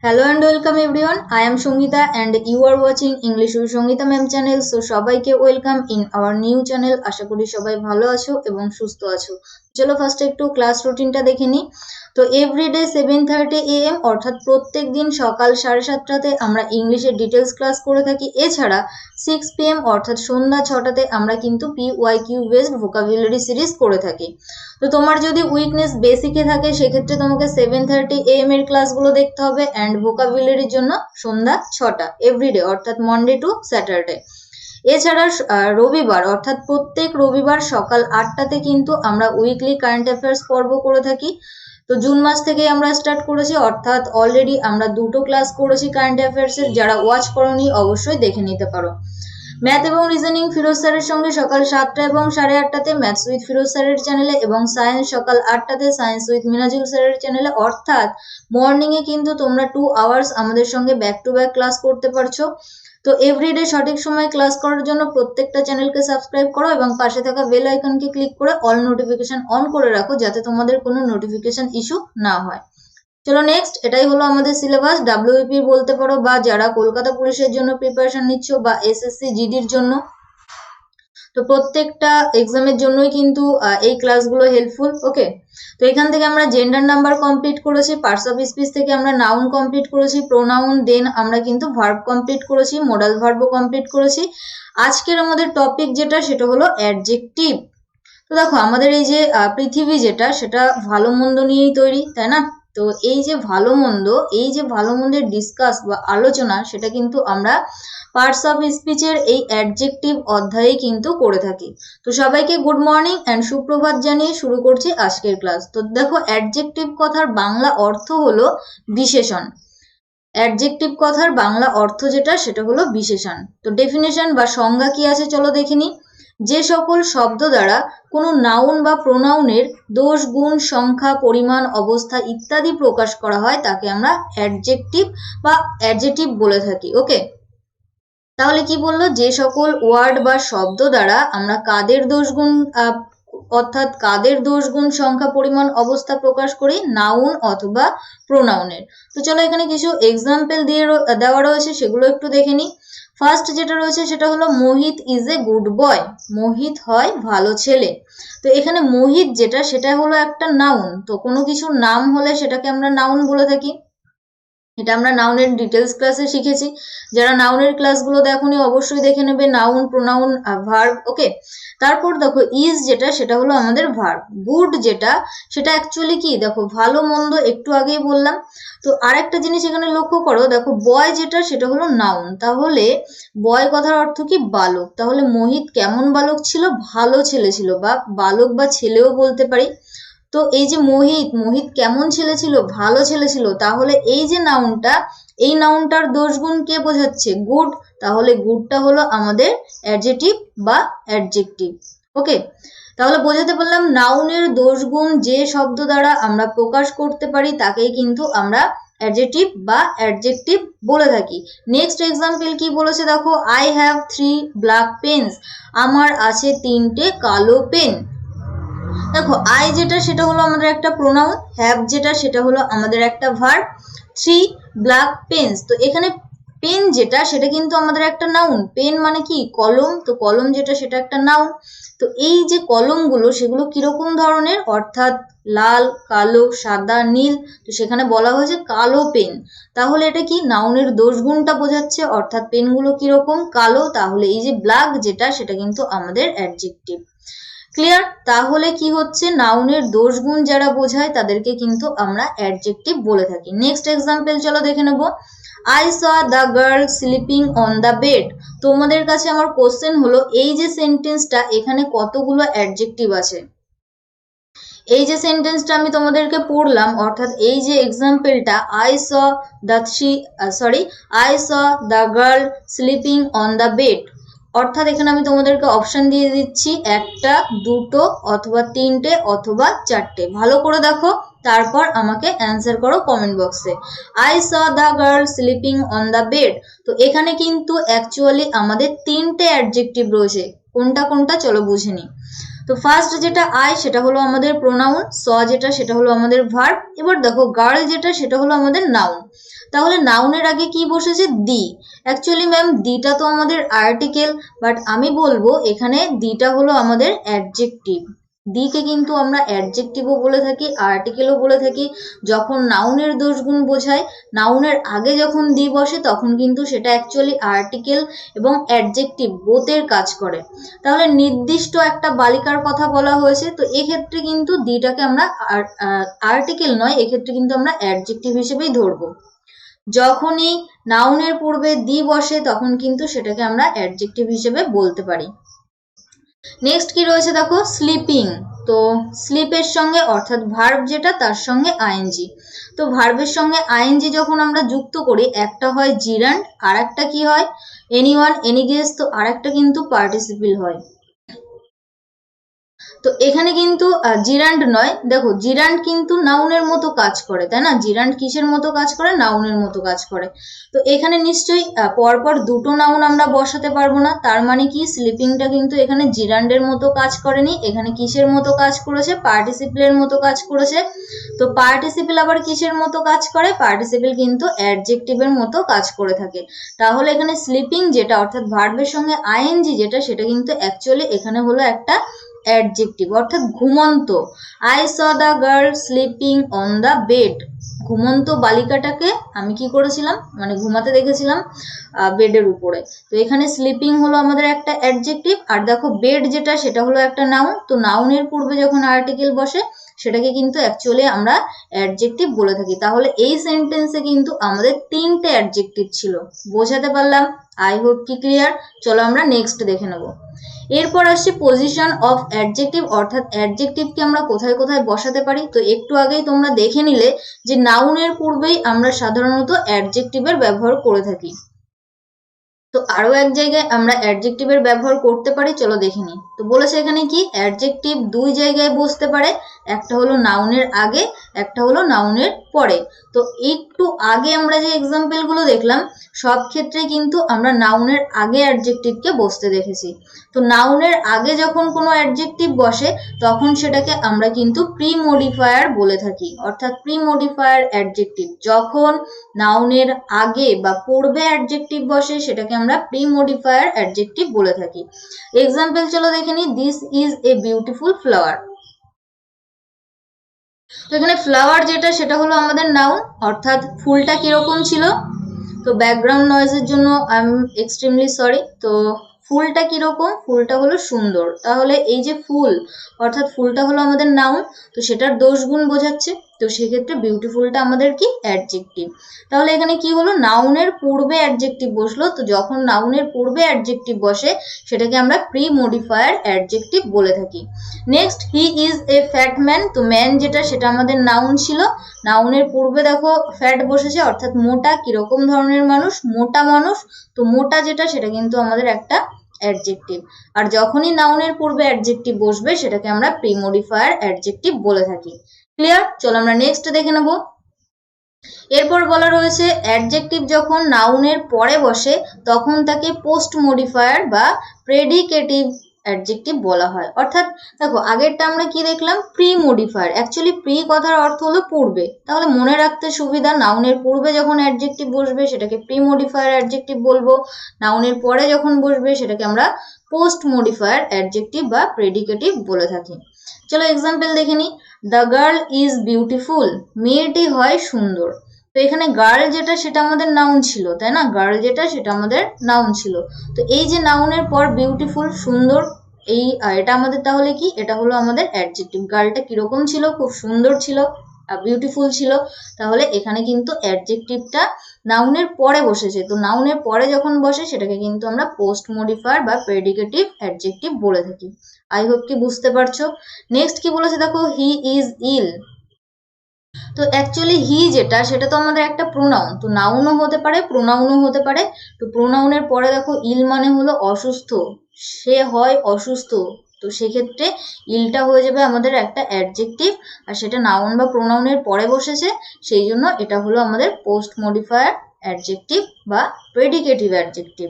Hello and welcome everyone. I am Shongita and you are watching English with Shongita Ma'am channel. So সবাইকে welcome in our new channel. আশা করি সবাই ভালো আছো এবং সুস্থ আছো। চলো ফার্স্ট একটু ক্লাস রুটিনটা দেখে নিই। তো এভরিডে 7:30 AM অর্থাৎ প্রত্যেক দিন সকাল 7:30টাতে আমরা ইংলিশের ডিটেলস ক্লাস করে থাকি। এছাড়া 6 PM অর্থাৎ সন্ধ্যা 6টাতে আমরা কিন্তু PYQ বেসড ভোকাবুলারি সিরিজ করে থাকি। তো তোমার যদি উইকনেস বেসিকে থাকে সেক্ষেত্রে তোমাকে 7:30 AM এর ক্লাসগুলো দেখতে হবে অ্যান্ড ভোকাবুলারির জন্য সন্ধ্যা 6টা এভরিডে অর্থাৎ মনডে টু স্যাটারডে। এছাড়া রবিবার অর্থাৎ প্রত্যেক রবিবার সকাল 8টাতে কিন্তু আমরা উইকলি কারেন্ট অ্যাফেয়ার্স পর্ব করে থাকি। তো জুন মাস থেকেই আমরা স্টার্ট করেছি অর্থাৎ অলরেডি আমরা দুটো ক্লাস করেছি কারেন্ট অ্যাফেয়ার্সের। যারা ওয়াচ করোনি অবশ্যই দেখে নিতে পারো। ম্যাথ এবং রিজনিং ফিরোজ স্যারের সঙ্গে সকাল 7টা এবং 8:30টাতে ম্যাথস উইথ ফিরোজ স্যারের চ্যানেলে এবং সায়েন্স সকাল 8টাতে সায়েন্স উইথ মিনাজুল স্যারের চ্যানেলে। অর্থাৎ মর্নিংয়ে কিন্তু তোমরা 2 আওয়ার্স আমাদের সঙ্গে ব্যাক টু ব্যাক ক্লাস করতে পারছো। তো এভরিডে সঠিক সময়ে ক্লাস করার জন্য প্রত্যেকটা চ্যানেলকে সাবস্ক্রাইব করো এবং পাশে থাকা বেল আইকনকে ক্লিক করে অল নোটিফিকেশন অন করে রাখো যাতে তোমাদের কোনো নোটিফিকেশন ইস্যু না হয়। চলো নেক্সট, এটাই হলো আমাদের সিলেবাস। ডাব্লিউপি বলতে পারো বা যারা কলকাতা পুলিশের জন্য প্রিপারেশন নিচ্ছ বা এসএসসি জিডির জন্য, তো প্রত্যেকটা এক্সামের জন্যই কিন্তু এই ক্লাসগুলো হেল্পফুল। ওকে, তো এখান থেকে আমরা জেন্ডার নাম্বার কমপ্লিট করেছি, পার্টস অফ স্পিচ থেকে আমরা নাউন কমপ্লিট করেছি, প্রোনাউন, দেন আমরা কিন্তু ভার্ব কমপ্লিট করেছি, মোডাল ভার্বও কমপ্লিট করেছি। আজকের আমাদের টপিক যেটা সেটা হলো অ্যাডজেক্টিভ। তো দেখো আমাদের এই যে পৃথিবী যেটা সেটা ভালো মন্দ নিয়েই তৈরি, তাই না? তো এই যে ভালো মন্দের ডিসকাস বা আলোচনা সেটা কিন্তু আমরা পার্টস অফ স্পিচের এই অ্যাডজেক্টিভ অধ্যায়ে কিন্তু করে থাকি। তো সবাইকে গুড মর্নিং অ্যান্ড সুপ্রভাত জানিয়ে শুরু করছি আজকের ক্লাস। তো দেখো অ্যাডজেক্টিভ কথার বাংলা অর্থ হলো বিশেষণ। অ্যাডজেক্টিভ কথার বাংলা অর্থ যেটা সেটা হলো বিশেষণ। তো ডেফিনেশন বা সংজ্ঞা কি আছে চলো দেখে নিই। যে সকল শব্দ দ্বারা কোনো নাউন বা প্রোনাউনের দোষ, গুণ, সংখ্যা, পরিমাণ, অবস্থা ইত্যাদি প্রকাশ করা হয় তাকে আমরা অ্যাডজেক্টিভ বা অ্যাডজেটিভ বলে থাকি। ওকে, তাহলে কি বললো, যে সকল ওয়ার্ড বা শব্দ দ্বারা আমরা কাদের দোষ গুণ অর্থাৎ কাদের দোষ, গুণ, সংখ্যা, পরিমাণ, অবস্থা প্রকাশ করি, নাউন অথবা প্রোনাউনের। তো চলো এখানে কিছু এক্সাম্পল দিয়ে দেওয়া রয়েছে সেগুলো একটু দেখে নিই। ফার্স্ট যেটা রয়েছে সেটা হলো মোহিত ইজ এ গুড বয়, মোহিত হয় ভালো ছেলে। তো এখানে মোহিত যেটা সেটা হলো একটা নাউন। তো কোনো কিছু নাম হলে সেটাকে আমরা নাউন বলে থাকি। এটা আমরা নাউনের ডিটেলস ক্লাসে শিখেছি। যারা নাউনের ক্লাসগুলো দেখোনি অবশ্যই দেখে নেবে, নাউন, প্রোনাউন, ভার্ব। ওকে, তারপর দেখো ইজ যেটা সেটা হলো আমাদের ভার্ব। গুড যেটা সেটা অ্যাকচুয়ালি কি, দেখো ভালো মন্দ একটু আগেই বললাম। তো আরেকটা জিনিস এখানে লক্ষ্য করো, দেখো বয় যেটা সেটা হলো নাউন। তাহলে বয় কথার অর্থ কি, বালক। তাহলে মোহিত কেমন বালক ছিল, ভালো ছেলে ছিল, বা বালক বা ছেলেও বলতে পারি। তো এই যে মোহিত কেমন ছেলে ছিল, ভালো ছেলে ছিল। তাহলে এই যে নাউনটা, এই নাউনটার দোষ গুণ কে বোঝাচ্ছে, গুড। তাহলে গুডটা হলো আমাদের অ্যাডজেটিভ বা অ্যাডজেক্টিভ। ওকে, তাহলে বোঝাতে পারলাম নাউনের দোষ গুণ যে শব্দ দ্বারা আমরা প্রকাশ করতে পারি তাকেই কিন্তু আমরা অ্যাডজেটিভ বা অ্যাডজেক্টিভ বলে থাকি। নেক্সট এক্সাম্পল কি বলেছে দেখো, আই হ্যাভ 3 ব্ল্যাক পেন্স, আমার আছে 3টে কালো পেন। দেখো আই যেটা সেটা হলো আমাদের একটা প্রোনাউন, হ্যাভ যেটা সেটা হলো আমাদের একটা ভার্ব, 3 ব্ল্যাক পেন্স। তো এখানে পেন যেটা সেটা কিন্তু আমাদের একটা নাউন। পেন মানে কি, কলম। তো কলম যেটা সেটা একটা নাউন। তো এই যে কলমগুলো সেগুলো কিরকম ধরনের, অর্থাৎ লাল, কালো, সাদা, নীল। তো সেখানে বলা হয়েছে কালো পেন। তাহলে এটা কি, নাউনের দোষ গুণটা বোঝাচ্ছে, অর্থাৎ পেনগুলো কিরকম, কালো। তাহলে এই যে ব্ল্যাক যেটা সেটা কিন্তু আমাদের অ্যাডজেক্টিভ। ক্লিয়ার? তাহলে কি হচ্ছে, নাউনের দোষ গুণ যারা বোঝায় তাদেরকে কিন্তু আমরা অ্যাডজেক্টিভ বলে থাকি। নেক্সট এক্সাম্পল চলো দেখে নেব। I saw the girl sleeping on the bed. তোমাদের কাছে আমার কোশ্চেন হলো, এই যে সেন্টেন্সটা এখানে কতগুলো অ্যাডজেক্টিভ আছে? এই যে সেন্টেন্সটা আমি তোমাদেরকে পড়লাম, অর্থাৎ এই যে এক্সাম্পলটা, I saw the girl sleeping on the bed. অর্থাৎ এখানে আমি তোমাদেরকে অপশন দিয়ে দিচ্ছি, একটা, দুটো, অথবা তিনটে, অথবা চারটে। ভালো করে দেখো, তারপর আমাকে অ্যান্সার করো কমেন্ট বক্সে। I saw the girl sleeping on the bed. তো এখানে কিন্তু অ্যাকচুয়ালি আমাদের তিনটে অ্যাডজেক্টিভ রয়েছে। কোনটা কোনটা চলো বুঝে নিই। তো ফার্স্ট যেটা আই সেটা হলো আমাদের প্রোনাউন, স যেটা সেটা হলো আমাদের ভার্ব। এবার দেখো গার্ল যেটা সেটা হলো আমাদের নাউন। তাহলে নাউনের আগে কি বসেছে? দি। অ্যাকচুয়ালি ম্যাম দিটা তো আমাদের আর্টিকেল, বাট আমি বলবো এখানে দিটা হলো আমাদের অ্যাডজেক্টিভ। দিকে কিন্তু আমরা অ্যাডজেক্টিভও বলে থাকি, আর্টিকেলও বলে থাকি। যখন নাউনের দোষগুণ বোঝায়, নাউনের আগে যখন দি বসে তখন কিন্তু সেটা অ্যাকচুয়ালি আর্টিকেল এবং অ্যাডজেক্টিভ বোথের কাজ করে। তাহলে নির্দিষ্ট একটা বালিকার কথা বলা হয়েছে, তো এক্ষেত্রে কিন্তু দিটাকে আমরা আর্টিকেল নয়, এক্ষেত্রে কিন্তু আমরা অ্যাডজেক্টিভ হিসেবেই ধরবো। যখনই নাউনের পূর্বে দি বসে তখন কিন্তু সেটাকে আমরা অ্যাডজেক্টিভ হিসেবে বলতে পারি। নেক্সট কি রয়েছে দেখো, স্লিপিং। তো স্লিপের সঙ্গে অর্থাৎ ভার্ব যেটা তার সঙ্গে আইএনজি। তো ভার্বের সঙ্গে আইএনজি যখন আমরা যুক্ত করি, একটা হয় জিরান্ড, আর একটা কি হয়? Anyone, any guess. তো আর একটা কিন্তু পার্টিসিপল হয়। তো এখানে কিন্তু জিরান্ড নয়, দেখো জিরান্ড কিন্তু নাউনের মতো কাজ করে, তাই না? জিরান্ড কিসের মতো কাজ করে? নাউনের মতো কাজ করে। তো এখানে নিশ্চয়ই পরপর দুটো নাউন আমরা বসাতে পারবো না, তার মানে কি স্লিপিংটা কিন্তু এখানে জিরান্ডের মতো কাজ করেনি, এখানে কিসের মতো কাজ করেছে? পার্টিসিপলের মতো কাজ করেছে। তো পার্টিসিপল আবার কিসের মতো কাজ করে? পার্টিসিপল কিন্তু অ্যাডজেক্টিভের মতো কাজ করে থাকে। তাহলে এখানে স্লিপিং যেটা অর্থাৎ ভার্বের সঙ্গে আইএনজি যেটা, সেটা কিন্তু অ্যাকচুয়ালি এখানে হলো একটা অ্যাডজেক্টিভ অর্থাৎ ঘুমন্ত। I saw the girl sleeping on the bed. ঘুমন্ত বালিকাটাকে আমি কি করেছিলাম? মানে ঘুমাতে দেখেছিলাম বেডের উপরে। তো এখানে স্লিপিং হলো আমাদের একটা অ্যাডজেক্টিভ, আর দেখো বেড যেটা সেটা হলো একটা নাউন। তো নাউনের পূর্বে যখন আর্টিকেল বসে সেটাকে কিন্তু অ্যাকচুয়ালি আমরা অ্যাডজেক্টিভ বলে থাকি। তাহলে এই সেন্টেন্সে কিন্তু আমাদের তিনটে অ্যাডজেক্টিভ ছিল। বোঝাতে পারলাম? আই হোপ কি ক্লিয়ার। চলো আমরা নেক্সট দেখে নেব। এরপর আসছে পজিশন অফ অ্যাডজেক্টিভ, অর্থাৎ অ্যাডজেক্টিভকে আমরা কোথায় কোথায় বসাতে পারি। তো একটু আগেই তোমরা দেখে নিলে যে নাউনের পূর্বেই আমরা সাধারণত অ্যাডজেক্টিভের ব্যবহার করে থাকি। তো আরো এক জায়গায় আমরা অ্যাডজেক্টিভের ব্যবহার করতে পারি, চলো দেখে নিই। তো বলেছে এখানে কি অ্যাডজেক্টিভ দুই জায়গায় বসতে পারে, একটা হলো নাউনের আগে, একটা হলো নাউনের পরে। তো একটু আগে আমরা যে এক্সাম্পল গুলো দেখলাম সব ক্ষেত্রে কিন্তু আমরা নাউনের আগে অ্যাডজেক্টিভকে বসতে দেখেছি। তো নাউনের আগে যখন কোনো অ্যাডজেক্টিভ বসে তখন সেটাকে আমরা কিন্তু প্রি মডিফায়ার বলে থাকি, অর্থাৎ প্রি মডিফায়ার অ্যাডজেক্টিভ। যখন নাউনের আগে বা পূর্বে অ্যাডজেক্টিভ বসে সেটাকে আমরা প্রি মডিফায়ার অ্যাডজেক্টিভ বলে থাকি। এক্সাম্পল চলো দেখে নিই। This is a beautiful flower. তো এখানে ফ্লাওয়ার যেটা সেটা হলো আমাদের নাউন, অর্থাৎ ফুলটা কিরকম ছিল? তো ব্যাকগ্রাউন্ড নয়েজের জন্য আই এম এক্সট্রিমলি সরি। তো ফুলটা কিরকম? ফুলটা হলো সুন্দর। তাহলে এই যে ফুল অর্থাৎ ফুলটা হলো আমাদের নাউন, তো সেটার দোষ গুণ বোঝাচ্ছে। তো সেক্ষেত্রে বিউটিফুলটা আমাদের কি? অ্যাডজেক্টিভ। তাহলে এখানে কি হলো? নাউনের পূর্বে অ্যাডজেক্টিভ বসলো। তো যখন নাউনের পূর্বে অ্যাডজেক্টিভ বসে সেটাকে আমরা প্রি মডিফায়ার অ্যাডজেক্টিভ বলে থাকি। Next, he is a fat man. তো ম্যান যেটা সেটা আমাদের নাউন ছিল, নাউনের পূর্বে দেখো ফ্যাট বসেছে, অর্থাৎ মোটা। কিরকম ধরনের মানুষ? মোটা মানুষ। তো মোটা যেটা সেটা কিন্তু আমাদের একটা অ্যাডজেক্টিভ। আর যখনই নাউনের পূর্বে অ্যাডজেক্টিভ বসবে সেটাকে আমরা প্রি মডিফায়ার অ্যাডজেক্টিভ বলে থাকি। ক্লিয়ার? চলো আমরা নেক্সট দেখে নেব। এরপর বলা রয়েছে অ্যাডজেক্টিভ যখন নাউনের পরে বসে তখন তাকে পোস্ট মডিফায়ার বা প্রেডিকেটিভ অ্যাডজেক্টিভ বলা হয়। অর্থাৎ দেখো আগেরটা আমরা কি দেখলাম? Pre modifier. অ্যাকচুয়ালি প্রি কথার অর্থ হলো পূর্বে, তাহলে মনে রাখতে সুবিধা, নাউনের পূর্বে যখন অ্যাডজেক্টিভ বসবে সেটাকে প্রি মডিফায়ার অ্যাডজেক্টিভ বলবো, নাউনের পরে যখন বসবে সেটাকে আমরা পোস্ট মডিফায়ার অ্যাডজেক্টিভ বা প্রেডিকেটিভ বলে থাকি। চলো এক্সাম্পল দেখে নিই। The girl is beautiful. মেয়েটি হয় সুন্দর। তো এখানে গার্ল যেটা সেটা আমাদের নাউন ছিল, তাই না? গার্ল যেটা সেটা আমাদের নাউন ছিল। তো এই যে নাউনের পর বিউটিফুল, সুন্দর, এই এটা আমাদের তাহলে কি? এটা হলো আমাদের অ্যাডজেক্টিভ। গার্লটা কিরকম ছিল? খুব সুন্দর ছিল, বিউটিফুল ছিল। তাহলে এখানে কিন্তু অ্যাডজেক্টিভটা নাউনের পরে বসেছে। তো নাউনের পরে যখন বসে সেটাকে কিন্তু আমরা পোস্ট মডিফায়ার বা প্রেডিকেটিভ অ্যাডজেক্টিভ বলে থাকি। আই হোপ কি বুঝতে পারছো। নেক্সট কি বলেছে দেখো, হি ইজ ইল। তো অ্যাকচুয়ালি হি যেটা সেটা তো আমাদের একটা প্রোনাউন, তো নাউনও হতে পারে প্রোনাউনও হতে পারে। তো প্রোনাউনের পরে দেখো ইল মানে হলো অসুস্থ, সে হয় অসুস্থ। তো সেক্ষেত্রে ইলটা হয়ে যাবে আমাদের একটা অ্যাডজেক্টিভ, আর সেটা নাউন বা প্রোনাউনের পরে বসেছে, সেই জন্য এটা হলো আমাদের পোস্ট মডিফায়ার অ্যাডজেক্টিভ বা প্রেডিকেটিভ অ্যাডজেক্টিভ।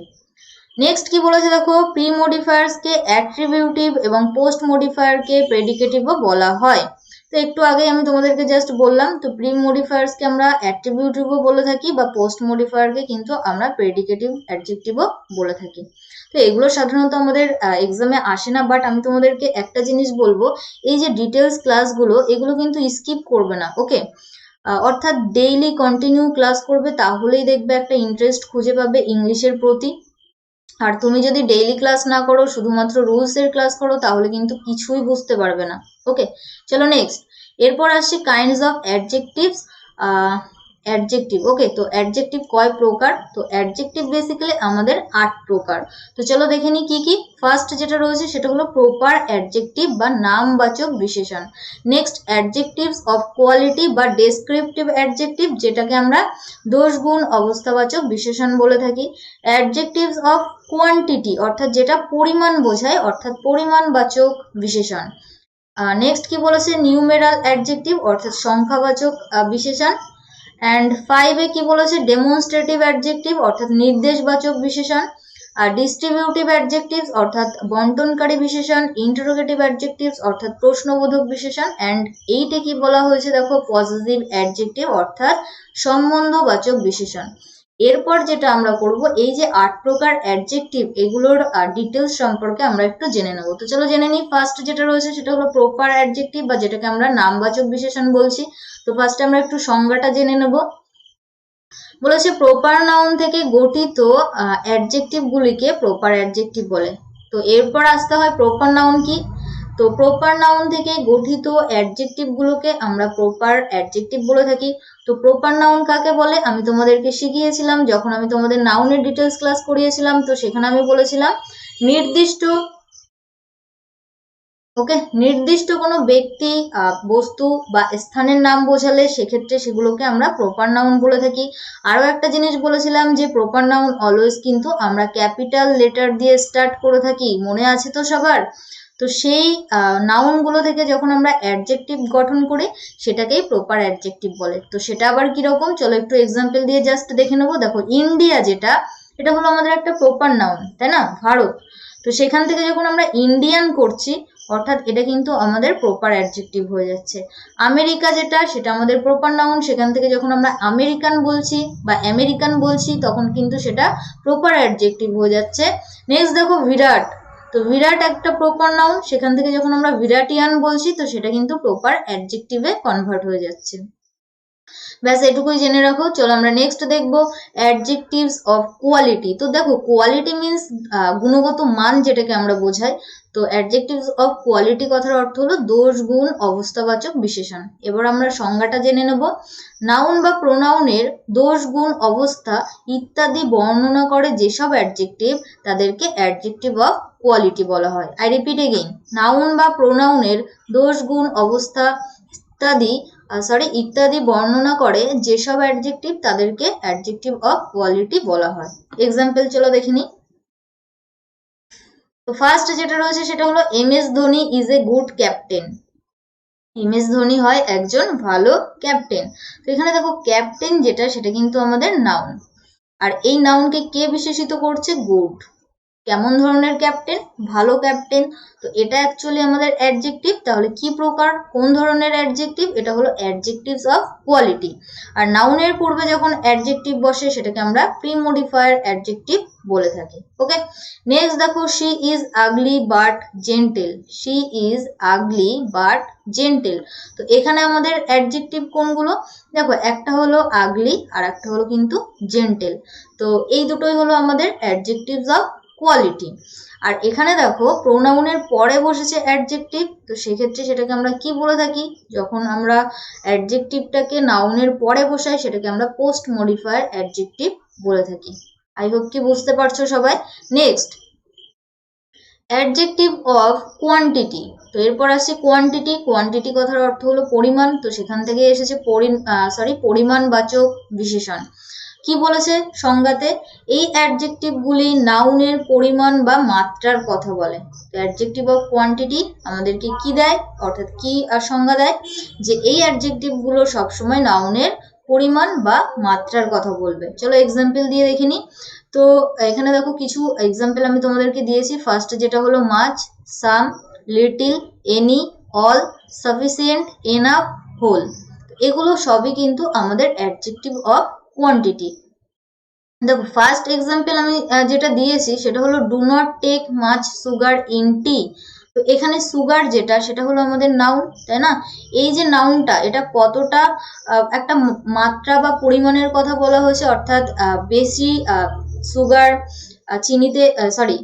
নেক্সট কি বলেছে দেখো, প্রি মডিফায়ার্স কে অ্যাট্রিবিউটিভ এবং পোস্ট মডিফায়ার কে প্রেডিকেটিভও বলা হয়। তো একটু আগে আমি তোমাদেরকে জাস্ট বললাম, তো প্রি মডিফায়ার্স কে আমরা অ্যাট্রিবিউটিভও বলে থাকি বা পোস্ট মডিফায়ার কে কিন্তু আমরা প্রেডিকেটিভ অ্যাডজেক্টিভও বলে থাকি। তো এগুলো সাধারণত আমাদের এক্সামে আসে না, বাট আমি তোমাদেরকে একটা জিনিস বলবো, এই যে ডিটেলস ক্লাসগুলো এগুলো কিন্তু স্কিপ করবে না, ওকে। অর্থাৎ ডেইলি কন্টিনিউ ক্লাস করবে, তাহলেই দেখবে একটা ইন্টারেস্ট খুঁজে পাবে ইংলিশের প্রতি। আর তুমি যদি ডেইলি ক্লাস না করো, শুধুমাত্র রুলস এর ক্লাস করো, তাহলে কিন্তু কিছুই বুঝতে পারবে না, ওকে। চলো নেক্সট, এরপর আসছে কাইন্ডস অফ অ্যাডজেক্টিভস। অ্যাডজেক্টিভ, ওকে। তো অ্যাডজেক্টিভ কয় প্রকার? তো অ্যাডজেক্টিভ বেসিক্যালি আমাদের 8 প্রকার। তো চলো দেখে নিই কি কি। ফার্স্ট যেটা রয়েছে সেটা হলো প্রপার অ্যাডজেক্টিভ বা নামবাচক বিশেষণ। নেক্সট অ্যাডজেক্টিভস অফ কোয়ালিটি বা ডেসক্রিপটিভ অ্যাডজেক্টিভ, যেটাকে আমরা দোষ গুণ অবস্থাবাচক বিশেষণ বলে থাকি। অ্যাডজেক্টিভস অফ কোয়ান্টিটি, অর্থাৎ যেটা পরিমাণ বোঝায়, অর্থাৎ পরিমাণবাচক বিশেষণ। নেক্সট কি বলেছে, নিউমেরাল অ্যাডজেক্টিভ, অর্থাৎ সংখ্যাবাচক বিশেষণ। অ্যান্ড 5 কি বলেছে, ডেমনস্ট্রেটিভ অ্যাডজেক্টিভ, অর্থাৎ নির্দেশবাচক বিশেষণ। আর ডিস্ট্রিবিউটিভ অ্যাডজেক্টিভস, অর্থাৎ বন্টনকারী বিশেষণ। ইন্টারোগেটিভ অ্যাডজেক্টিভস, অর্থাৎ প্রশ্নবোধক বিশেষণ। অ্যান্ড 8 কি বলা হয়েছে দেখো, পজিটিভ অ্যাডজেক্টিভ, অর্থাৎ সম্বন্ধবাচক বিশেষণ। এরপর যেটা আমরা করব, এই যে 8 প্রকার অ্যাডজেক্টিভ, এগুলোর ডিটেলস সম্পর্কে আমরা একটু জেনে নেব। তো চলো জেনে নিই। ফার্স্ট যেটা রয়েছে সেটা হলো প্রপার অ্যাডজেক্টিভ, বা যেটাকে আমরা নামবাচক বিশেষণ বলছি। তো ফার্স্টে আমরা একটু সংজ্ঞাটা জেনে নেব। বলেছে প্রপার নাউন থেকে গঠিত অ্যাডজেক্টিভ গুলিকে প্রপার অ্যাডজেক্টিভ বলে। তো এরপর আসতে হয় প্রপার নাউন কি। তো প্রপার নাউন থেকে গঠিত অ্যাডজেক্টিভ গুলোকে আমরা প্রপার অ্যাডজেক্টিভ বলে থাকি। তো প্রপার নাউন কাকে বলে আমি তোমাদেরকে শিখিয়েছিলাম যখন আমি তোমাদের নাউনের ডিটেলস ক্লাস করিয়েছিলাম। তো সেখানে আমি বলেছিলাম নির্দিষ্ট, ওকে, নির্দিষ্ট কোনো ব্যক্তি, বস্তু বা স্থানের নাম বোঝালে সেক্ষেত্রে সেগুলোকে আমরা প্রপার নাউন বলে থাকি। আরো একটা জিনিস বলেছিলাম যে প্রপার নাউন অলওয়েজ কিন্তু আমরা ক্যাপিটাল লেটার দিয়ে স্টার্ট করে থাকি, মনে আছে তো সবার? তো সেই নাউনগুলো থেকে যখন আমরা অ্যাডজেক্টিভ গঠন করি সেটাকেই প্রপার অ্যাডজেক্টিভ বলে। তো সেটা আবার কিরকম, চলো একটু এক্সাম্পল দিয়ে জাস্ট দেখে নেবো। দেখো ইন্ডিয়া, যেটা এটা হলো আমাদের একটা প্রপার নাউন, তাই না, ভারত। তো সেখান থেকে যখন আমরা ইন্ডিয়ান করছি, অর্থাৎ এটা কিন্তু আমাদের প্রপার অ্যাডজেক্টিভ হয়ে যাচ্ছে। আমেরিকা, যেটা সেটা আমাদের প্রপার নাউন, সেখান থেকে যখন আমরা আমেরিকান বলছি বা আমেরিকান বলছি, তখন কিন্তু সেটা প্রপার অ্যাডজেক্টিভ হয়ে যাচ্ছে। নেক্সট দেখো বিরাট, তো বিরাট একটা প্রপার নাউন, সেখান থেকে যখন আমরা বিরাটিয়ান বলছি, তো সেটা কিন্তু প্রপার অ্যাডজেক্টিভে কনভার্ট হয়ে যাচ্ছে। ব্যাস এটুকুই জেনে রাখো। চলো আমরা নেক্সট দেখবো অ্যাডজেক্টিভস অফ কোয়ালিটি। তো দেখো কোয়ালিটি মিনস গুণগত মান, যেটাকে আমরা বোঝাই। তো অ্যাডজেক্টিভস অফ কোয়ালিটি কথার অর্থ হলো দোষ গুণ অবস্থাবাচক বিশেষণ। এবার আমরা সংজ্ঞাটা জেনে নেব। নাউন বা প্রোনাউনের দোষ গুণ অবস্থা ইত্যাদি বর্ণনা করে যেসব অ্যাডজেক্টিভ, তাদেরকে অ্যাডজেক্টিভ অফ কোয়ালিটি বলা হয়। আই রিপিট এগেইন, নাউন বা প্রোনাউনের দোষ গুণ অবস্থা ইত্যাদি বর্ণনা করে যেসব অ্যাডজেক্টিভ, তাদেরকে অ্যাডজেক্টিভ অফ কোয়ালিটি বলা হয়। এক্সাম্পল চলো দেখে নিই। তো ফার্স্ট যেটা রয়েছে সেটা হলো M S Dhoni is a good captain. M S Dhoni হয় একজন ভালো ক্যাপ্টেন। তো এখানে দেখো ক্যাপ্টেন যেটা সেটা কিন্তু আমাদের নাউন, আর এই নাউনকে কে বিশেষিত করছে? গুড। কেমন ধরনের ক্যাপ্টেন? ভালো ক্যাপ্টেন। তো এটা অ্যাকচুয়ালি আমাদের অ্যাডজেক্টিভ। তাহলে কি প্রকার, কোন ধরনের অ্যাডজেক্টিভ? এটা হলো অ্যাডজেক্টিভস অফ কোয়ালিটি। আর নাউনের পূর্বে যখন অ্যাডজেক্টিভ বসে সেটাকে আমরা প্রিমোডিফায়ার অ্যাডজেক্টিভ বলে থাকি, ওকে। নেক্সট দেখো she is ugly but gentle. She is ugly but gentle. তো এখানে আমাদের অ্যাডজেক্টিভ কোনগুলো? দেখো একটা হলো আগলি আর একটা হলো কিন্তু জেন্টেল। তো এই দুটোই হলো আমাদের অ্যাডজেক্টিভস অফ কোয়ালিটি। আর এখানে দেখো প্রোনাউনের পরে বসেছে অ্যাডজেক্টিভ। তো সেক্ষেত্রে সেটাকে আমরা কি বলে থাকি? যখন আমরা অ্যাডজেক্টিভটাকে নাউনের পরে বসাই সেটাকে আমরা পোস্ট মডিফায়ার অ্যাডজেক্টিভ বলে থাকি। আই হোপ কি বুঝতে পারছো সবাই। Next adjective of quantity. তো এরপর আসছে কোয়ান্টিটি। কোয়ান্টিটি কথার অর্থ হলো পরিমাণ। তো সেখান থেকে এসেছে পরিমাণবাচক বিশেষণ। কি বলেছে সংজ্ঞাতে? এই অ্যাডজেক্টিভগুলি নাউনের পরিমাণ বা মাত্রার কথা বলে। তো অ্যাডজেক্টিভ অফ কোয়ান্টিটি আমাদেরকে কি দেয়, অর্থাৎ কি সংজ্ঞা দেয়? যে এই অ্যাডজেক্টিভগুলো সবসময় নাউনের পরিমাণ বা মাত্রার কথা বলবে। চলো এক্সাম্পল দিয়ে দেখে নিই। তো এখানে দেখো কিছু এক্সাম্পল আমি তোমাদেরকে দিয়েছি। ফার্স্ট যেটা হলো much, some, little, any, all, sufficient, enough, whole. এগুলো সবই কিন্তু আমাদের অ্যাডজেক্টিভ অফ কোয়ান্টিটি। দেখো ফার্স্ট এক্সাম্পল আমি যেটা দিয়েছি সেটা হলো do not take much sugar in tea. তো এখানে সুগার যেটা সেটা হলো আমাদের নাউন, তাই না? এই যে নাউনটা এটা কতটা একটা মাত্রা বা পরিমাণের কথা বলা হয়েছে, অর্থাৎ বেশি সুগার চিনিতে, sorry,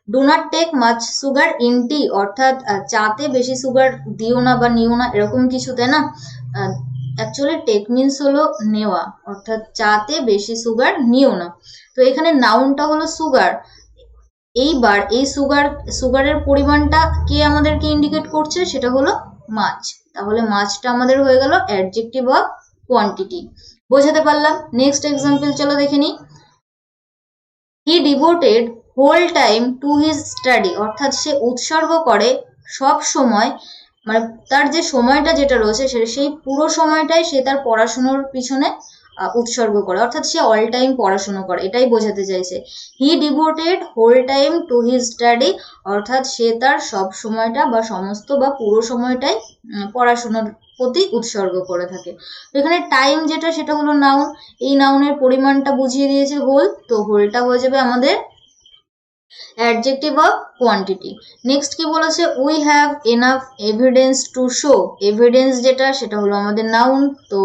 do not take much sugar in tea অর্থাৎ চাতে বেশি সুগার দিও না বা নিও না, এরকম কিছু, তাই না? অ্যাকচুয়ালি টেক মিন্স হলো নেওয়া, অর্থাৎ চাতে বেশি সুগার নিও না। তো এখানে নাউনটা হলো সুগার। এইবার এই সুগারের পরিমাণটা কে আমাদেরকে ইন্ডিকেট করছে, সেটা হলো মাছ। তাহলে মাছটা আমাদের হয়ে গেল অ্যাডজেক্টিভ অফ কোয়ান্টিটি। বোঝাতে পারলাম? নেক্সট এক্সাম্পল চলো দেখে নিই। He devoted whole time to his study, অর্থাৎ সে উৎসর্গ করে সব সময়, মানে তার যে সময়টা যেটা রয়েছে সেই পুরো সময়টাই সে তার পড়াশোনার পিছনে উৎসর্গ করে, অর্থাৎ সে অল টাইম পড়াশোনা করে, এটাই বোঝাতে চাইছে। He devoted whole time to his study, অর্থাৎ সে তার সব সময়টা বা সমস্ত বা পুরো সময়টাই পড়াশোনার প্রতি উৎসর্গ করে থাকে। এখানে টাইম যেটা সেটা হলো নাউন, এই নাউনের পরিমাণটা বুঝিয়ে দিয়েছে হোল, তো হোলটা হয়ে যাবে আমাদের অ্যাডজেক্টিভ অফ কোয়ান্টিটি। নেক্সট কি বলেছে, we have enough evidence to show. Evidence যেটা সেটা হলো আমাদের নাউন, তো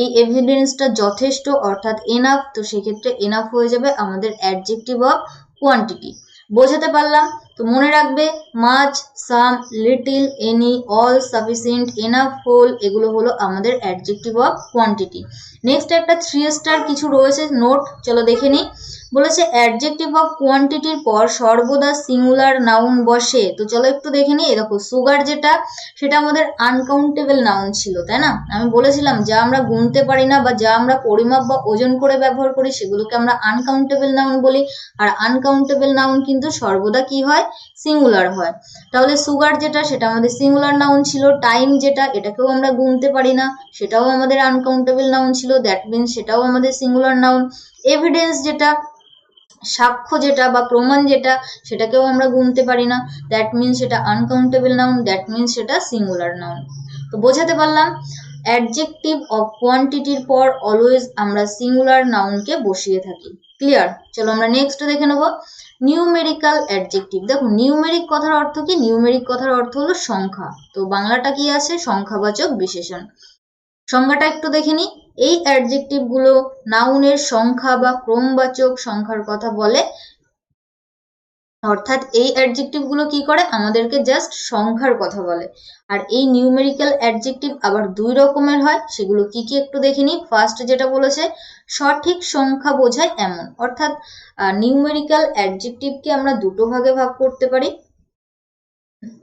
এই এভিডেন্সটা যথেষ্ট অর্থাৎ এনাফ, তো সেক্ষেত্রে এনাফ হয়ে যাবে আমাদের অ্যাডজেক্টিভ অফ কোয়ান্টিটি। বোঝাতে পারলাম? তো মনে রাখবে much, some, little, any, all, sufficient, enough, whole এগুলো হলো আমাদের অ্যাডজেক্টিভ অফ কোয়ান্টিটি। নেক্সট একটা 3 স্টার কিছু রয়েছে নোট, চলো দেখে নিই। বলেছে অ্যাডজেক্টিভ অফ কোয়ান্টিটির পর সর্বদা সিঙ্গুলার নাউন বসে। তো চলো একটু দেখে নিই। দেখো সুগার যেটা সেটা আমাদের আনকাউন্টেবল নাউন ছিল, তাই না? আমি বলেছিলাম যা আমরা গুনতে পারি না বা যা আমরা পরিমাপ বা ওজন করে ব্যবহার করি সেগুলোকে আমরা আনকাউন্টেবল নাউন বলি। আর আনকাউন্টেবল নাউন কিন্তু সর্বদা কি হয়, সিঙ্গুলার হয়। তাহলে সুগার যেটা সেটা আমাদের সিঙ্গুলার নাউন ছিল। টাইম যেটা এটাকেও আমরা গুনতে পারি না, সেটাও আমাদের আনকাউন্টেবল নাউন ছিল, দ্যাট মিনস সেটাও আমাদের সিঙ্গুলার নাউন। এভিডেন্স যেটা সাক্ষ্য যেটা বা প্রমাণ যেটা সেটাকেও আমরা গুনতে পারি না, দ্যাট মিনস সেটা আনকাউন্টেবল নাউন, দ্যাট মিনস সেটা সিঙ্গুলার নাউন। তো বোঝাতে পারলাম অ্যাডজেক্টিভ অফ কোয়ান্টিটির পর অলওয়েজ আমরা সিঙ্গুলার নাউনকে বসিয়ে থাকি। ক্লিয়ার? চলো আমরা নেক্সট দেখে নেব নিউমেরিক্যাল অ্যাডজেক্টিভ। দেখো নিউমেরিক কথার অর্থ কি? নিউমেরিক কথার অর্থ হলো সংখ্যা, তো বাংলাটা কি আছে, সংখ্যাবাচক বিশেষণ। সংজ্ঞাটা একটু দেখে নিই। এই অ্যাডজেক্টিভ গুলো নাউনের সংখ্যা বা ক্রমবাচক সংখ্যার কথা বলে, অর্থাৎ এই অ্যাডজেক্টিভ গুলো কি করে, আমাদেরকে জাস্ট সংখ্যার কথা বলে। আর এই নিউমেরিক্যাল অ্যাডজেক্টিভ আবার 2 রকমের হয়, সেগুলো কি কি একটু দেখে নিই। ফার্স্ট যেটা বলেছে সঠিক সংখ্যা বোঝায় এমন, অর্থাৎ নিউমেরিক্যাল অ্যাডজেক্টিভকে আমরা দুটো ভাগে ভাগ করতে পারি।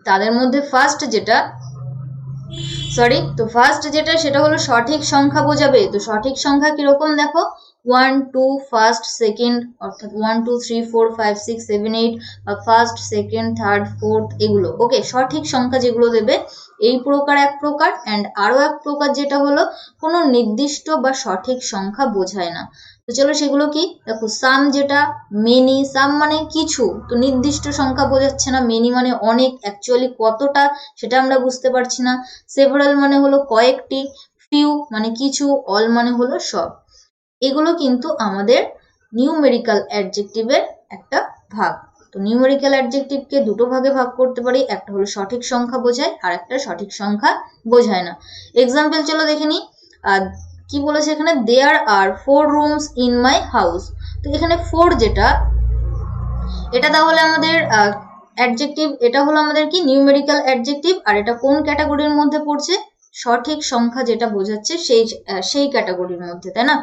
তাদের মধ্যে ফার্স্ট যেটা সেটা হলো সঠিক সংখ্যা বোঝাবে। তো সঠিক সংখ্যা কিরকম দেখো, 1 2 ফার্স্ট সেকেন্ড, অর্থাৎ 1 2 3 4 5 6 7 8 বা ফার্স্ট সেকেন্ড থার্ড ফোর্থ এগুলো। ওকে, সঠিক সংখ্যা যেগুলো দেবে এই প্রকার এক প্রকার, অ্যান্ড আরো এক প্রকার যেটা হলো কোনো নির্দিষ্ট বা সঠিক সংখ্যা বোঝায় না। তো চলো সেগুলো কি দেখো। সাম যেটা, মেনি, সাম মানে কিছু, তো নির্দিষ্ট সংখ্যা বোঝাচ্ছে না। মেনি মানে অনেক, অ্যাকচুয়ালি কতটা সেটা আমরা বুঝতে পারছি না। সেভারাল মানে হলো কয়েকটি, ফিউ মানে কিছু, অল মানে হলো সব। এগুলো কিন্তু আমাদের নিউমেরিক্যাল অ্যাডজেক্টিভের একটা ভাগ। তো নিউমেরিক্যাল অ্যাডজেক্টিভকে দুটো ভাগে ভাগ করতে পারি, একটা হলো সঠিক সংখ্যা বোঝায় আর একটা সঠিক সংখ্যা বোঝায় না। এক্সাম্পল চলো দেখে নিই। কি বলেছে এখানে, দেয়ার আর 4 রুমস ইন মাই হাউস। তো এখানে 4 যেটা এটা তাহলে আমাদের অ্যাডজেক্টিভ, এটা হলো আমাদের কি নিউমেরিক্যাল অ্যাডজেক্টিভ, আর এটা কোন ক্যাটাগরির মধ্যে পড়ছে, সঠিক সংখ্যা যেটা বোঝাচ্ছে সেই ক্যাটাগরির মধ্যে, তাই না?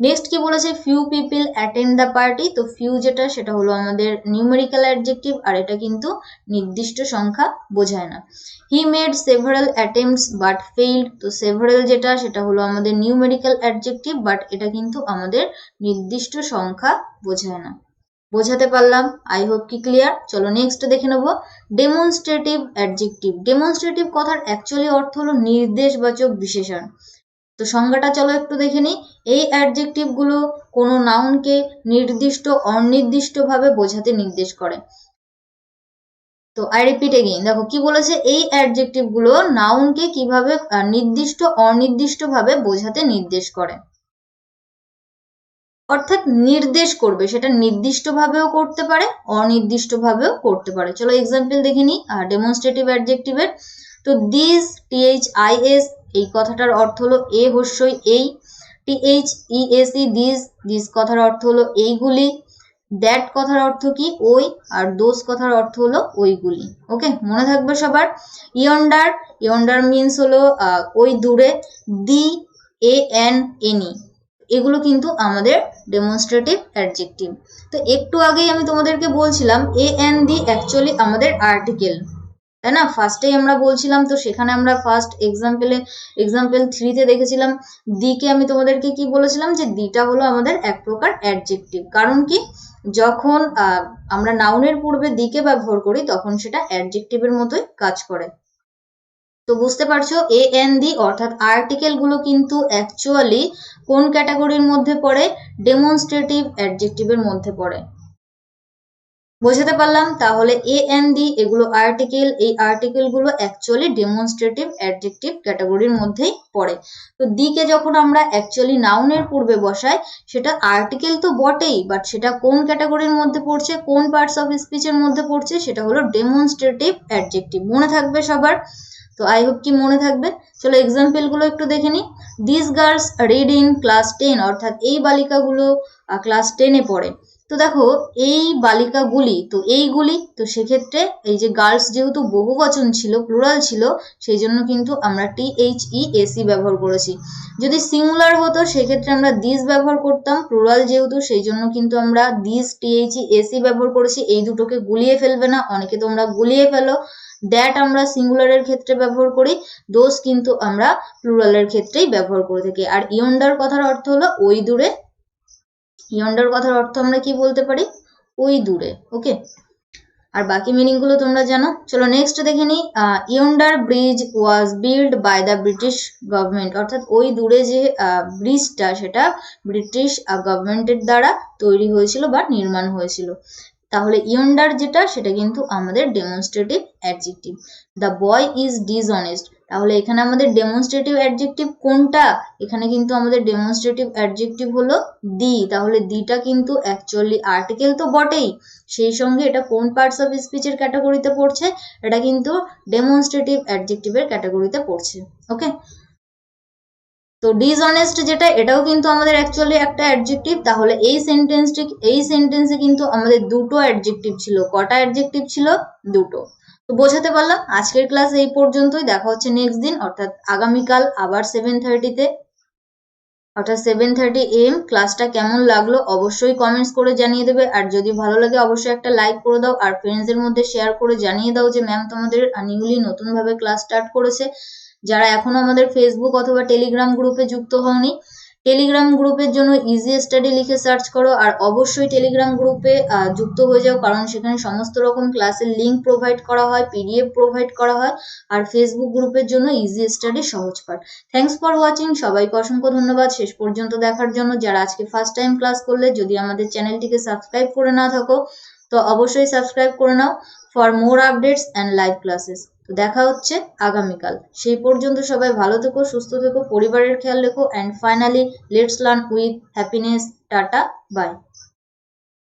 নেক্সট কি বলেছে, few people attend the party. তো ফিউ যেটা সেটা হলো আমাদের নিউমেরিক্যাল অ্যাডজেক্টিভ, আর এটা কিন্তু নির্দিষ্ট সংখ্যা বোঝায় না। He made several attempts but failed. তো সেভারাল যেটা সেটা হলো আমাদের নিউমেরিক্যাল অ্যাডজেক্টিভ, বাট এটা কিন্তু আমাদের নির্দিষ্ট সংখ্যা বোঝায় না। বোঝাতে পারলাম? আই হোপ কি ক্লিয়ার। চলো নেক্সট দেখে নেবো ডেমনস্ট্রেটিভ অ্যাডজেক্টিভ। ডেমনস্ট্রেটিভ কথার অ্যাকচুয়ালি অর্থ হলো নির্দেশবাচক বিশেষণ। তো সংজ্ঞাটা চলো একটু দেখে নিই। এই অ্যাডজেক্টিভ গুলো কোনো নাউনকে নির্দিষ্ট অনির্দিষ্টভাবে বোঝাতে নির্দেশ করে। তো আই রিপিট এগেইন, দেখো কি বলেছে, এই অ্যাডজেক্টিভ গুলো নাউনকে কিভাবে নির্দিষ্ট অনির্দিষ্টভাবে বোঝাতে নির্দেশ করে, অর্থাৎ নির্দেশ করবে, সেটা নির্দিষ্টভাবেও করতে পারে অনির্দিষ্টভাবেও করতে পারে। চলো এক্সাম্পল দেখে নিই ডেমনস্ট্রেটিভ অ্যাডজেক্টিভের। তো দিস, THIS, এই কথাটার অর্থ হলো এ হস্যই এই। THESE, দিস কথার অর্থ হলো এইগুলি। দ্যাট কথার অর্থ কি, ওই। আর দোজ কথার অর্থ হলো ওইগুলি। ওকে, মনে থাকবে সবার। ইয়ন্ডার মিনস হলো ওই দূরে। ANNE, এগুলো কিন্তু আমাদের ডেমনস্ট্রেটিভ অ্যাডজেক্টিভ। তো একটু আগেই আমি তোমাদেরকে বলছিলাম AND অ্যাকচুয়ালি আমাদের আর্টিকেল, তাই না? ফার্স্টেই আমরা বলছিলাম, তো সেখানে আমরা ফার্স্ট এক্সাম্পল 3-তে দেখেছিলাম দিকে আমি তোমাদেরকে কি বলেছিলাম, যে দিটা হলো আমাদের এক প্রকার অ্যাডজেক্টিভ। কারণ কি, যখন আমরা নাউনের পূর্বে দিকে ব্যবহার করি তখন সেটা অ্যাডজেক্টিভের মতোই কাজ করে। তো বুঝতে পারছো, AND অর্থাৎ আর্টিকেল গুলো কিন্তু অ্যাকচুয়ালি কোন ক্যাটাগরির মধ্যে পড়ে, ডেমনস্ট্রেটিভ অ্যাডজেক্টিভের মধ্যে পড়ে। বোঝাতে পারলাম? তাহলে AND এগুলো আর্টিকেল, এই আর্টিকেল গুলো অ্যাকচুয়ালি ডেমনস্ট্রেটিভ অ্যাডজেক্টিভ ক্যাটাগরির মধ্যেই পড়ে। তো দিকে যখন আমরা অ্যাকচুয়ালি নাউনের পূর্বে বসাই, সেটা আর্টিকেল তো বটেই, বাট সেটা কোন ক্যাটাগরির মধ্যে পড়ছে, কোন পার্টস অফ স্পিচের মধ্যে পড়ছে, সেটা হলো ডেমনস্ট্রেটিভ অ্যাডজেক্টিভ। মনে থাকবে সবার? তো আই হোপ কি মনে থাকবে। চলো এক্সাম্পল গুলো একটু দেখে নিই। This girls read in class 10, অর্থাৎ এই বালিকাগুলো ক্লাস 10-এ পড়ে। তো দেখো এই বালিকাগুলি, তো এইগুলি, তো সেক্ষেত্রে এই যে গার্লস যেহেতু বহু বচন ছিল, প্লুরাল ছিল, সেই জন্য কিন্তু আমরা THESE ব্যবহার করেছি। যদি সিঙ্গুলার হতো সেক্ষেত্রে আমরা দিস ব্যবহার করতাম, প্লুরাল যেহেতু সেই জন্য কিন্তু আমরা দিস THESE ব্যবহার করেছি। এই দুটোকে গুলিয়ে ফেলবে না, অনেকে তোমরা গুলিয়ে ফেলো। দ্যাট আমরা সিঙ্গুলারের ক্ষেত্রে ব্যবহার করি, দোজ কিন্তু আমরা প্লুরালের ক্ষেত্রেই ব্যবহার করে থাকি। আর ইয়ন্ডার কথার অর্থ হলো ওই দূরে, ইয়ন্ডার কথার অর্থ আমরা কি বলতে পারি, ওই দূরে। ওকে, আর বাকি মিনিং গুলো তোমরা জানো। চলো নেক্সট দেখে নিই। Yonder bridge was build by the British government, অর্থাৎ ওই দূরে যে ব্রিজটা সেটা ব্রিটিশ গভর্নমেন্টের দ্বারা তৈরি হয়েছিল বা নির্মাণ হয়েছিল। তাহলে ইয়ন্ডার যেটা সেটা কিন্তু আমাদের demonstrative adjective. The boy is dishonest, তাহলে এখানে আমাদের ডেমনস্ট্রেটিভ অ্যাডজেক্টিভ কোনটা, এখানে কিন্তু আমাদের ডেমনস্ট্রেটিভ অ্যাডজেক্টিভ হলো দি। তাহলে দিটা কিন্তু অ্যাকচুয়ালি আর্টিকেল তো বটেই, সেই সঙ্গে এটা কোন পার্টস অফ স্পিচের ক্যাটাগরিতে পড়ছে, এটা কিন্তু ডেমনস্ট্রেটিভ অ্যাডজেক্টিভের ক্যাটাগরিতে পড়ছে। ওকে, তো ডিসঅনেস্ট যেটা, এটাও কিন্তু আমাদের অ্যাকচুয়ালি একটা অ্যাডজেক্টিভ। তাহলে এই সেন্টেন্সে কিন্তু আমাদের দুটো অ্যাডজেক্টিভ ছিল। কটা অ্যাডজেক্টিভ ছিল? দুটো। তো বোঝাতে পারলাম। আজকের ক্লাস এই পর্যন্তই, দেখা হচ্ছে নেক্সট দিন অর্থাৎ আগামীকাল আবার 7:30-তে, অর্থাৎ 7:30 AM। ক্লাসটা কেমন লাগলো অবশ্যই কমেন্টস করে জানিয়ে দেবে, আর যদি ভালো লাগে অবশ্যই একটা লাইক করে দাও, আর ফ্রেন্ডসদের মধ্যে শেয়ার করে জানিয়ে দাও যে ম্যাম তোমাদের নিউলি নতুনভাবে ক্লাস স্টার্ট করেছে। যারা এখনো আমাদের ফেসবুক অথবা টেলিগ্রাম গ্রুপে যুক্ত হওনি, টেলিগ্রাম গ্রুপের জন্য ইজি স্টাডি লিখে সার্চ করো, আর অবশ্যই টেলিগ্রাম গ্রুপে যুক্ত হয়ে যাও, কারণ সেখানে সমস্ত রকম ক্লাসের লিঙ্ক প্রোভাইড করা হয়, PDF প্রোভাইড করা হয়। আর ফেসবুক গ্রুপের জন্য ইজি স্টাডি সহজ পাঠ। থ্যাঙ্কস ফর ওয়াচিং, সবাইকে অসংখ্য ধন্যবাদ শেষ পর্যন্ত দেখার জন্য। যারা আজকে ফার্স্ট টাইম ক্লাস করলে, যদি আমাদের চ্যানেলটিকে সাবস্ক্রাইব করে না থাকো তো অবশ্যই সাবস্ক্রাইব করে নাও for more updates and live classes. তো দেখা হচ্ছে আগামীকাল, সেই পর্যন্ত সবাই ভালো থেকো, সুস্থ থেকো, পরিবারের খেয়াল রেখো, and finally let's learn with happiness. Ta ta, by.